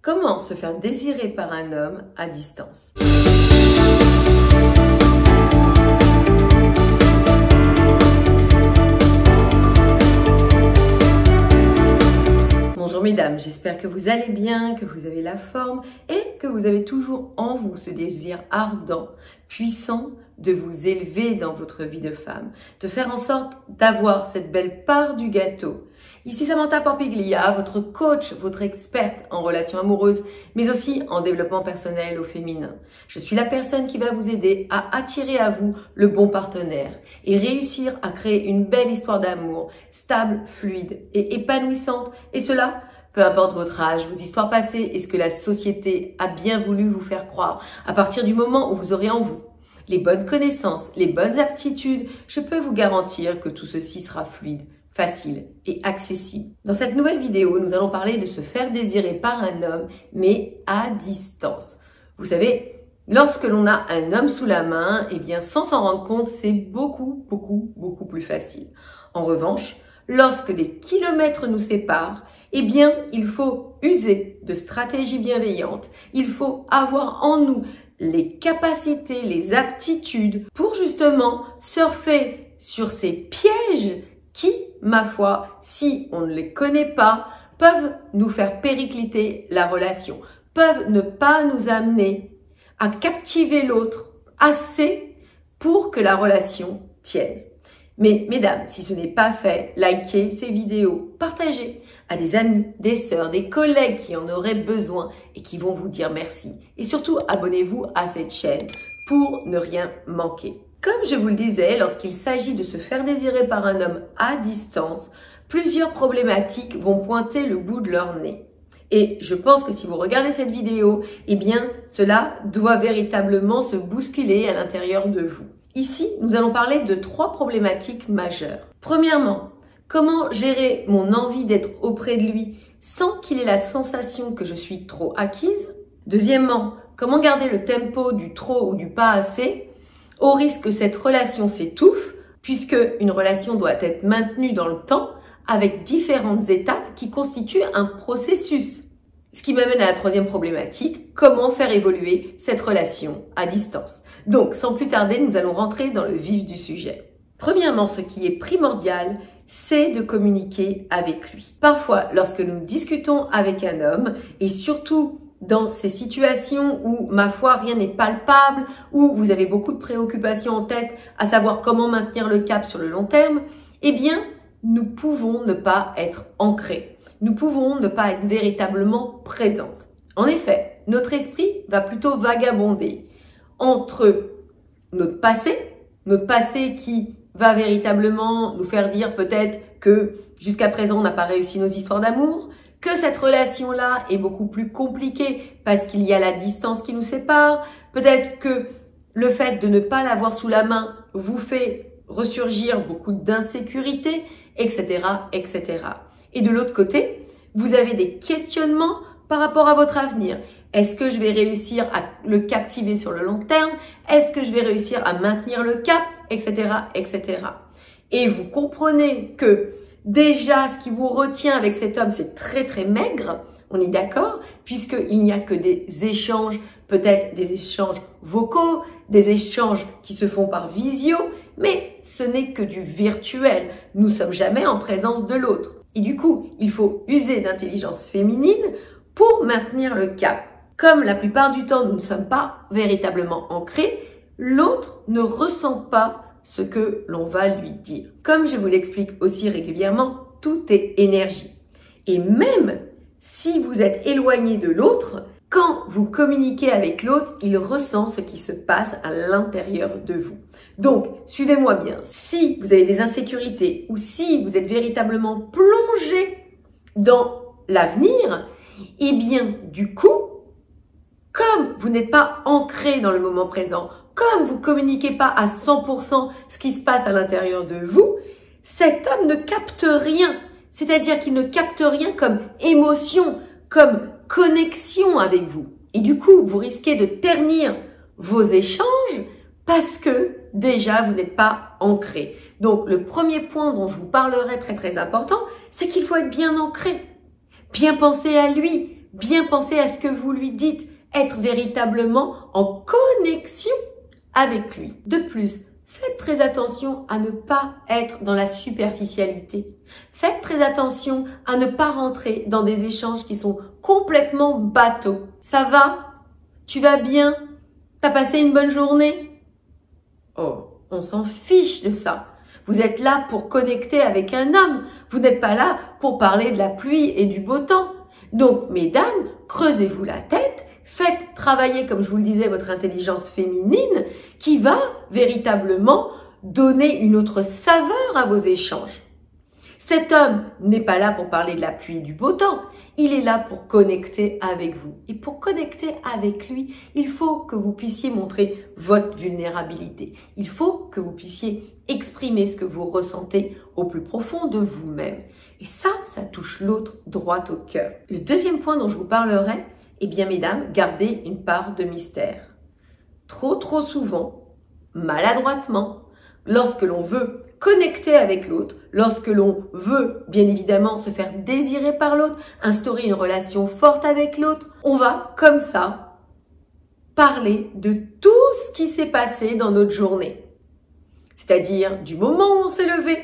Comment se faire désirer par un homme à distance? Bonjour mesdames, j'espère que vous allez bien, que vous avez la forme et que vous avez toujours en vous ce désir ardent, puissant de vous élever dans votre vie de femme, de faire en sorte d'avoir cette belle part du gâteau. Ici Samantha Pampiglia, votre coach, votre experte en relations amoureuses, mais aussi en développement personnel au féminin. Je suis la personne qui va vous aider à attirer à vous le bon partenaire et réussir à créer une belle histoire d'amour, stable, fluide et épanouissante. Et cela, peu importe votre âge, vos histoires passées et ce que la société a bien voulu vous faire croire. À partir du moment où vous aurez en vous les bonnes connaissances, les bonnes aptitudes, je peux vous garantir que tout ceci sera fluide, facile et accessible. Dans cette nouvelle vidéo, nous allons parler de se faire désirer par un homme, mais à distance. Vous savez, lorsque l'on a un homme sous la main, eh bien, sans s'en rendre compte, c'est beaucoup plus facile. En revanche, lorsque des kilomètres nous séparent, eh bien, il faut user de stratégies bienveillantes. Il faut avoir en nous les capacités, les aptitudes pour justement surfer sur ces pièges qui, ma foi, si on ne les connaît pas, peuvent nous faire péricliter la relation, peuvent ne pas nous amener à captiver l'autre assez pour que la relation tienne. Mais mesdames, si ce n'est pas fait, likez ces vidéos, partagez à des amis, des sœurs, des collègues qui en auraient besoin et qui vont vous dire merci. Et surtout, abonnez-vous à cette chaîne pour ne rien manquer. Comme je vous le disais, lorsqu'il s'agit de se faire désirer par un homme à distance, plusieurs problématiques vont pointer le bout de leur nez. Et je pense que si vous regardez cette vidéo, eh bien, cela doit véritablement se bousculer à l'intérieur de vous. Ici, nous allons parler de 3 problématiques majeures. Premièrement, comment gérer mon envie d'être auprès de lui sans qu'il ait la sensation que je suis trop acquise? Deuxièmement, comment garder le tempo du trop ou du pas assez au risque que cette relation s'étouffe, puisque une relation doit être maintenue dans le temps avec différentes étapes qui constituent un processus. Ce qui m'amène à la 3e problématique, comment faire évoluer cette relation à distance. Donc, sans plus tarder, nous allons rentrer dans le vif du sujet. Premièrement, ce qui est primordial, c'est de communiquer avec lui. Parfois, lorsque nous discutons avec un homme, et surtout dans ces situations où, ma foi, rien n'est palpable, où vous avez beaucoup de préoccupations en tête, à savoir comment maintenir le cap sur le long terme, eh bien, nous pouvons ne pas être ancrés. Nous pouvons ne pas être véritablement présentes. En effet, notre esprit va plutôt vagabonder entre notre passé qui va véritablement nous faire dire peut-être que jusqu'à présent on n'a pas réussi nos histoires d'amour, que cette relation-là est beaucoup plus compliquée parce qu'il y a la distance qui nous sépare, peut-être que le fait de ne pas l'avoir sous la main vous fait ressurgir beaucoup d'insécurité, etc., etc. Et de l'autre côté, vous avez des questionnements par rapport à votre avenir. Est-ce que je vais réussir à le captiver sur le long terme? Est-ce que je vais réussir à maintenir le cap? Etc., etc. Et vous comprenez que déjà, ce qui vous retient avec cet homme, c'est très maigre. On est d'accord? Puisqu'il n'y a que des échanges, peut-être des échanges vocaux, des échanges qui se font par visio, mais ce n'est que du virtuel. Nous ne sommes jamais en présence de l'autre. Et du coup, il faut user d'intelligence féminine pour maintenir le cap. Comme la plupart du temps, nous ne sommes pas véritablement ancrés, l'autre ne ressent pas ce que l'on va lui dire. Comme je vous l'explique aussi régulièrement, tout est énergie. Et même si vous êtes éloigné de l'autre, quand vous communiquez avec l'autre, il ressent ce qui se passe à l'intérieur de vous. Donc, suivez-moi bien. Si vous avez des insécurités ou si vous êtes véritablement plongé dans l'avenir, eh bien, du coup, comme vous n'êtes pas ancré dans le moment présent, comme vous communiquez pas à 100% ce qui se passe à l'intérieur de vous, cet homme ne capte rien. C'est-à-dire qu'il ne capte rien comme émotion, comme connexion avec vous. Et du coup, vous risquez de ternir vos échanges parce que déjà, vous n'êtes pas ancré. Donc, le premier point dont je vous parlerai très important, c'est qu'il faut être bien ancré. Bien penser à lui, Bien penser à ce que vous lui dites, être véritablement en connexion avec lui. De plus, faites très attention à ne pas être dans la superficialité. Faites très attention à ne pas rentrer dans des échanges qui sont complètement bateaux. Ça va? Tu vas bien? T'as passé une bonne journée? Oh, on s'en fiche de ça. Vous êtes là pour connecter avec un homme. Vous n'êtes pas là pour parler de la pluie et du beau temps. Donc, mesdames, creusez-vous la tête, faites travailler, comme je vous le disais, votre intelligence féminine qui va véritablement donner une autre saveur à vos échanges. Cet homme n'est pas là pour parler de la pluie et du beau temps. Il est là pour connecter avec vous. Et pour connecter avec lui, il faut que vous puissiez montrer votre vulnérabilité. Il faut que vous puissiez exprimer ce que vous ressentez au plus profond de vous-même. Et ça touche l'autre droit au cœur. Le deuxième point dont je vous parlerai, eh bien mesdames, gardez une part de mystère. Trop souvent, maladroitement, lorsque l'on veut connecter avec l'autre, lorsque l'on veut bien évidemment se faire désirer par l'autre, instaurer une relation forte avec l'autre, on va comme ça parler de tout ce qui s'est passé dans notre journée. C'est-à-dire du moment où on s'est levé,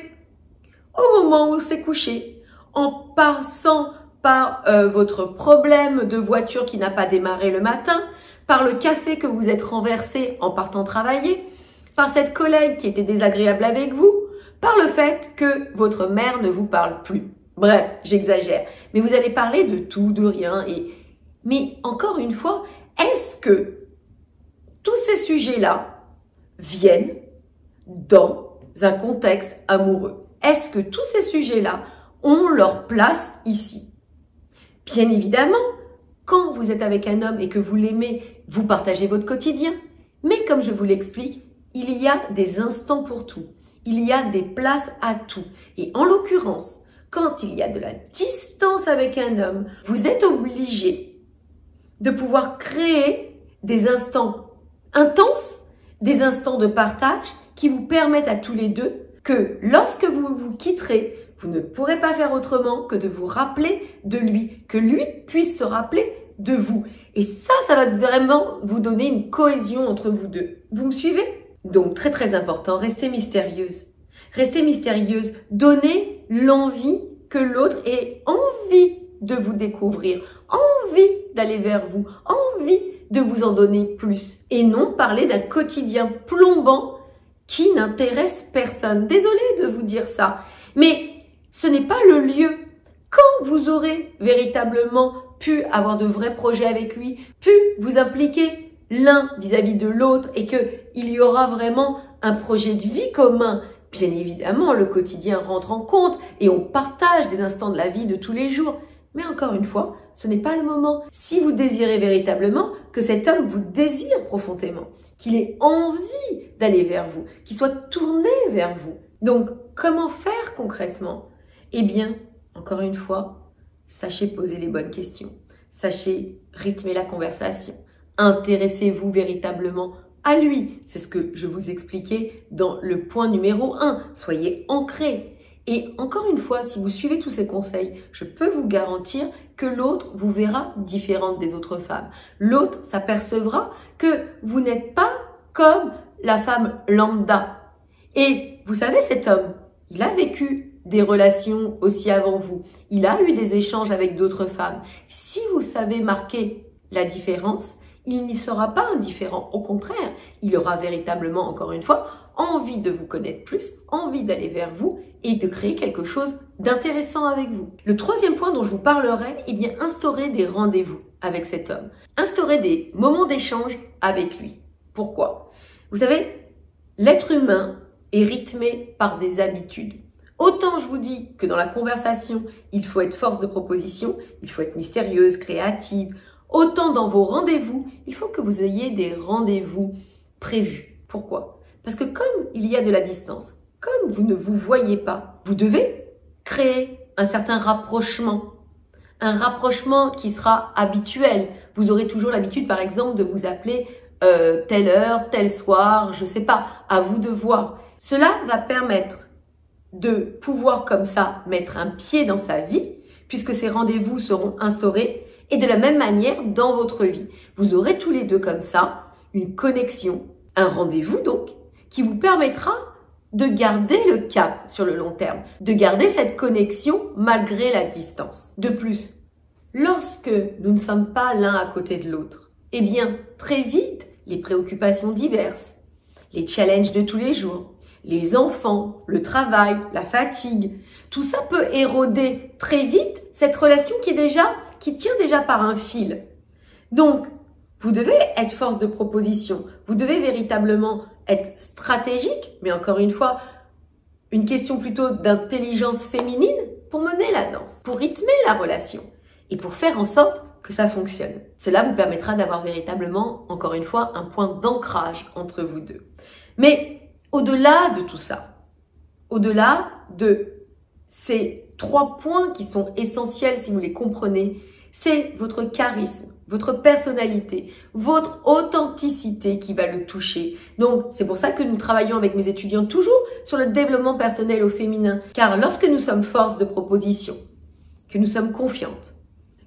au moment où on s'est couché, en passant par votre problème de voiture qui n'a pas démarré le matin, par le café que vous êtes renversé en partant travailler, par cette collègue qui était désagréable avec vous, par le fait que votre mère ne vous parle plus. Bref, j'exagère. Mais vous allez parler de tout, de rien. Mais encore une fois, est-ce que tous ces sujets-là viennent dans un contexte amoureux? Est-ce que tous ces sujets-là ont leur place ici? Bien évidemment, quand vous êtes avec un homme et que vous l'aimez, vous partagez votre quotidien. Mais comme je vous l'explique, il y a des instants pour tout. Il y a des places à tout. Et en l'occurrence, quand il y a de la distance avec un homme, vous êtes obligé de pouvoir créer des instants intenses, des instants de partage qui vous permettent à tous les deux que lorsque vous vous quitterez, vous ne pourrez pas faire autrement que de vous rappeler de lui, que lui puisse se rappeler de vous. Et ça va vraiment vous donner une cohésion entre vous deux. Vous me suivez? Donc, très important, restez mystérieuse. Restez mystérieuse. Donnez l'envie que l'autre ait envie de vous découvrir, envie d'aller vers vous, envie de vous en donner plus. Et non parler d'un quotidien plombant qui n'intéresse personne. Désolée de vous dire ça, mais ce n'est pas le lieu. Quand vous aurez véritablement pu avoir de vrais projets avec lui, pu vous impliquer l'un vis-à-vis de l'autre et qu'il y aura vraiment un projet de vie commun, bien évidemment, le quotidien rentre en compte et on partage des instants de la vie de tous les jours. Mais encore une fois, ce n'est pas le moment. Si vous désirez véritablement que cet homme vous désire profondément, qu'il ait envie d'aller vers vous, qu'il soit tourné vers vous. Donc, comment faire concrètement? Eh bien, encore une fois, sachez poser les bonnes questions. Sachez rythmer la conversation. Intéressez-vous véritablement à lui. C'est ce que je vous expliquais dans le point numéro 1. Soyez ancrés. Et encore une fois, si vous suivez tous ces conseils, je peux vous garantir que l'autre vous verra différente des autres femmes. L'autre s'apercevra que vous n'êtes pas comme la femme lambda. Et vous savez, cet homme, il a vécu des relations aussi avant vous. Il a eu des échanges avec d'autres femmes. Si vous savez marquer la différence, il n'y sera pas indifférent. Au contraire, il aura véritablement, encore une fois, envie de vous connaître plus, envie d'aller vers vous et de créer quelque chose d'intéressant avec vous. Le troisième point dont je vous parlerai, eh bien, instaurer des rendez-vous avec cet homme. Instaurer des moments d'échange avec lui. Pourquoi? Vous savez, l'être humain est rythmé par des habitudes. Autant je vous dis que dans la conversation, il faut être force de proposition, il faut être mystérieuse, créative. Autant dans vos rendez-vous, il faut que vous ayez des rendez-vous prévus. Pourquoi? Parce que comme il y a de la distance, comme vous ne vous voyez pas, vous devez créer un certain rapprochement. Un rapprochement qui sera habituel. Vous aurez toujours l'habitude, par exemple, de vous appeler telle heure, tel soir, je sais pas, à vous de voir. Cela va permettre de pouvoir comme ça mettre un pied dans sa vie, puisque ces rendez-vous seront instaurés Et de la même manière, dans votre vie, vous aurez tous les deux comme ça une connexion, un rendez-vous donc, qui vous permettra de garder le cap sur le long terme, de garder cette connexion malgré la distance. De plus, lorsque nous ne sommes pas l'un à côté de l'autre, eh bien, très vite, les préoccupations diverses, les challenges de tous les jours, les enfants, le travail, la fatigue, tout ça peut éroder très vite cette relation qui tient déjà par un fil. Donc, vous devez être force de proposition. Vous devez véritablement être stratégique, mais encore une fois, une question plutôt d'intelligence féminine pour mener la danse, pour rythmer la relation et pour faire en sorte que ça fonctionne. Cela vous permettra d'avoir véritablement, encore une fois, un point d'ancrage entre vous deux. Mais au-delà de tout ça, au-delà de ces 3 points qui sont essentiels si vous les comprenez, c'est votre charisme, votre personnalité, votre authenticité qui va le toucher. Donc, c'est pour ça que nous travaillons avec mes étudiants toujours sur le développement personnel au féminin. Car lorsque nous sommes force de proposition, que nous sommes confiantes,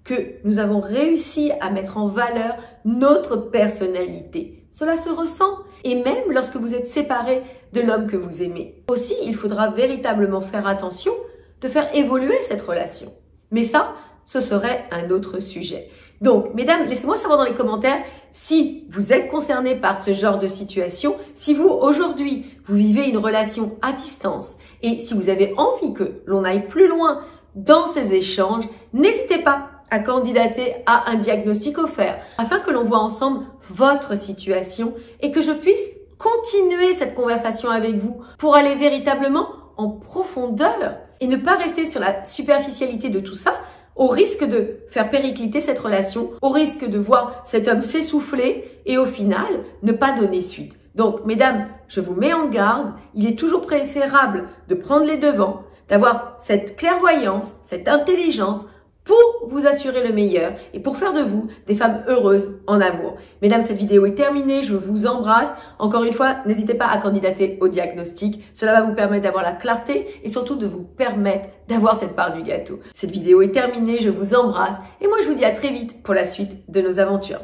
que nous avons réussi à mettre en valeur notre personnalité, cela se ressent. Et même lorsque vous êtes séparés de l'homme que vous aimez. Aussi, il faudra véritablement faire attention de faire évoluer cette relation. Mais ça, ce serait un autre sujet. Donc, mesdames, laissez-moi savoir dans les commentaires si vous êtes concernés par ce genre de situation, si vous, aujourd'hui, vous vivez une relation à distance et si vous avez envie que l'on aille plus loin dans ces échanges, n'hésitez pas à candidater à un diagnostic offert afin que l'on voit ensemble votre situation et que je puisse continuer cette conversation avec vous pour aller véritablement en profondeur et ne pas rester sur la superficialité de tout ça au risque de faire péricliter cette relation, au risque de voir cet homme s'essouffler et au final ne pas donner suite. Donc, mesdames, je vous mets en garde, il est toujours préférable de prendre les devants, d'avoir cette clairvoyance, cette intelligence pour vous assurer le meilleur et pour faire de vous des femmes heureuses en amour. Mesdames, cette vidéo est terminée, je vous embrasse. Encore une fois, n'hésitez pas à candidater au diagnostic. Cela va vous permettre d'avoir la clarté et surtout de vous permettre d'avoir cette part du gâteau. Cette vidéo est terminée, je vous embrasse et moi je vous dis à très vite pour la suite de nos aventures.